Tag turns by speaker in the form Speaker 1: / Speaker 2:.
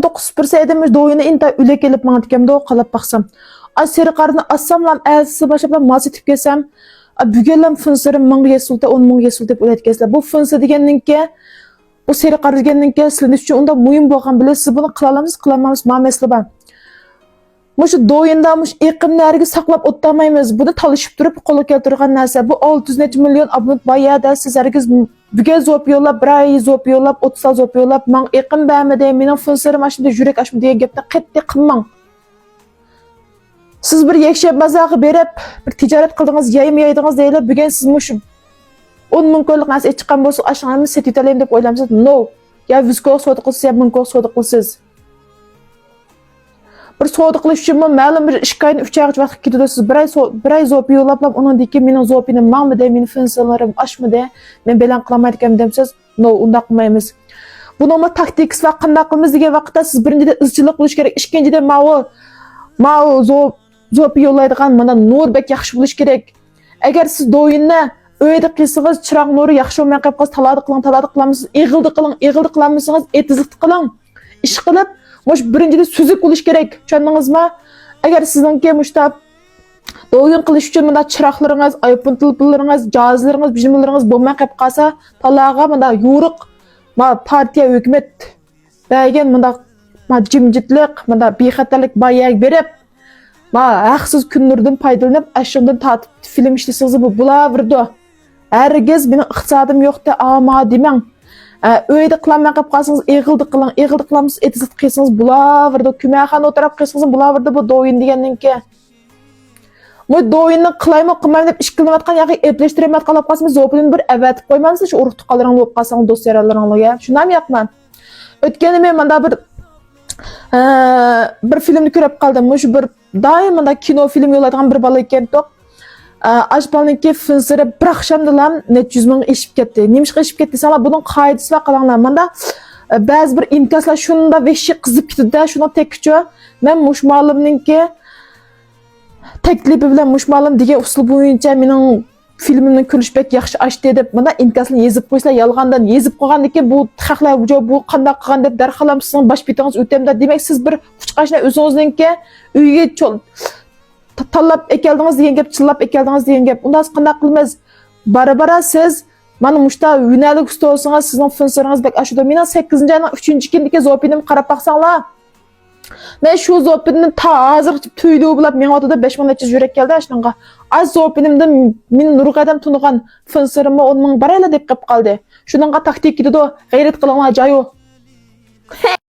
Speaker 1: 9% edemiz doyunu inta üle gelip bana dikemde o kalıp baksam. Az seri karını assam lan elsi başa mal setip kesem. Bügelem fınsırım mıngı yesulde 10 mıngı yesulde ület kesler. Bu fınsı digenin ki o seri karı digenin ki siliniş için onda muyum boğan bile siz bunu kılalamız kılamamız mamesli ben. Muşu doyundamış iqimlariga saqlab o'tdamaymiz. Buni talishib turib qo'lga keltirgan narsa. Bu 600 necha million abonent bayada siz hargiz buga zop yo'llab, bir ay zop yo'llab, 30 zop yo'llab, men iqim bamide, mening funsiyarim ashunda yurak ashmi degan gapni qattiq qilmang. Siz bir yakshab mazag'i berib, bir tijorat qildingiz, yaymadingiz deylar. Bugun siz mush 10 ming ko'llik narsa chiqqan bo'lsa, ashuni setitalayim deb o'ylamsiz. No. Ya viskos sotib qilsiz, ya ming ko'l sotib qilsiz. Bir soğudu qilish uchun ma'lum bir 2 oyning 3 oygacha vaqt ketadi. Siz bir ay zopi yo'llab, undan mening zopinim mangmide, mening funksiyalarim oshmide, men bilan qilmaydigan demsiz. No, unda qilmaymiz. Buni taktikasi va qanday qilamiz degan vaqtda siz birinchidan izchillik qilish kerak, ikkinchidan ma'u zopi yo'llaydigan mana nurbek yaxshi bo'lish kerak. Agar siz do'yinni uyda qilsangiz, chiroq nuri yaxshi bo'lmay qolib qolsa, taladi qilamiz, ig'ildi qilamisangiz, etizlik qiling. Ish qilib Moş birincide süzük buluş gerek. Çöndünüz mü? Eğer sizinki muşta doyun kılış için mında çıraqlarınız, ayıpın tılpıllarınız, cazlarınız, bijimlarınız bulmaya kayıp kalsa talağa mında yoruq, partiya, hükümet bəygen mında cimcitlik, mında bexatarlik bayağı berip haqsız künnürden paydalanıp, aşığından tatip film işlesiniz bu bulavırdı. Herkes benim iqtisadım yoxdu, ama demem. Uyda qılamay qap qalsanız eğildi qılamız etizit qilsanız bulaverdi. Kümexana o'tirib qilsanız bulaverdi bu doyun degandinki. Bu doyunni qilaymi qilmayman deb ish qilayotgan yoki eplashtirib qolib qolsangiz zo'pini bir avatib qo'ymansiz, shu urug' tuqqanlaring bo'lib qolsangiz do'stlaringlarga. Shundan yapman. O'tganda men menda bir filmni ko'rib qoldim. Shu bir doimda kino film yo'llaydigan bir bola ekan to'q. Aşbalınki fınsırı bir akşamda lan net 100 ming eşip ketdi. Nemiş eşip ketdi? Sana bunun qaydası var qalanglar. Manda ba'zi bir imtiyozlar shunda veshi qizib ketdi-da, shuni tekkicho. Men mushmalimninki taklifi bilan mushmalim degan usul bo'yicha mening filmimni ko'rishbek yaxshi ashdi deb mana imtiyozlarni yezib qo'ysa, yolg'ondan yezib qo'ygandan bu haqlar bu qanday qilgan deb darhalam sizning bosh betingiz o'tamda. Demak, siz bir quchqashni o'zingizningki uyga tallab ekeldiniz degan gap, chillab ekeldiniz degan gap. Unda siz qanday qilamiz? Bara siz mana mushta yunalik usta bo'lsangiz, sizning funksiyangiz bak ashuda. Mening 8-oyning 3-kundagi zopinim qarab baqsanglar. Men shu zopinni hozir tuyluv bilib, men otida 5 ming necha yurak keldi ashunga. Az zopinimdan men nurg'adam tunigan funksiyarimni 10 ming barayla deb qilib qoldi. Shuningga taktik ketdi, g'ayrat qilinglar joyi.